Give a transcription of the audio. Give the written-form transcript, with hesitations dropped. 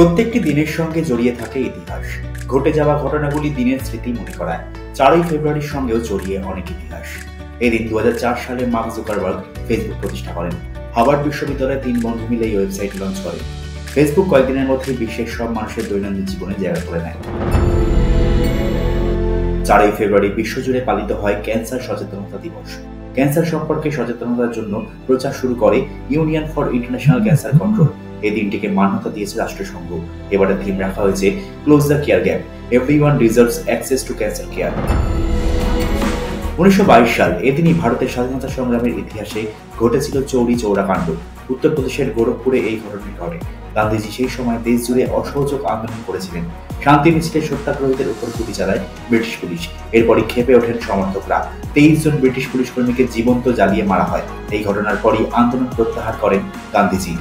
প্রত্যেকটি দিনের সঙ্গে জড়িয়ে থাকে ইতিহাস। ঘটে যাওয়া ঘটনাগুলি দিনের স্মৃতি মনে করায়। 4ই ফেব্রুয়ারির সঙ্গেও জড়িয়ে অনেক ইতিহাস। এদিন 2004 সালে মার্ক জুকারবার্গ ফেসবুক প্রতিষ্ঠা করেন। হার্ভার্ড বিশ্ববিদ্যালয়ে 3 বন্ধু মিলে এই ওয়েবসাইট লঞ্চ করেন। ফেসবুক কয়েকদিনের মধ্যেই বিশ্বের সব মানুষের দৈনন্দিন জীবনে জায়গা করে নেয়। 4ই ফেব্রুয়ারি বিশ্বজুড়ে পালিত হয় ক্যান্সার সচেতনতা দিবস। ক্যান্সার সম্পর্কে সচেতনতার জন্য প্রচার শুরু করে union for international cancer control. এই দিনটিকে মান্যতা দিয়েছে রাষ্ট্রসংঘ। এবারে থিম রাখা হয়েছে close the care gap, everyone deserves access to cancer care. 1922 সাল, এদিনই ভারতের স্বাধীনতা সংগ্রামের ইতিহাসে ঘটেছিল চৌরি চৌরা কাণ্ড। উত্তরপ্রদেশের গোরখপুরে এই ঘটনাটি ঘটে। গান্ধীজি সেই সময় দেশ জুড়ে অসহযোগ আন্দোলন করেছিলেন। শান্তি মিছিলে সত্যাগ্রহীদের উপর গুলি চালায় ব্রিটিশ পুলিশ। এরপরই ক্ষেপে ওঠেন সমর্থকরা। 23 জন ব্রিটিশ পুলিশ কর্মীকে জীবন্ত জ্বালিয়ে মারা হয়। এই ঘটনার পরই আন্দোলন প্রত্যাহার করেন গান্ধীজি।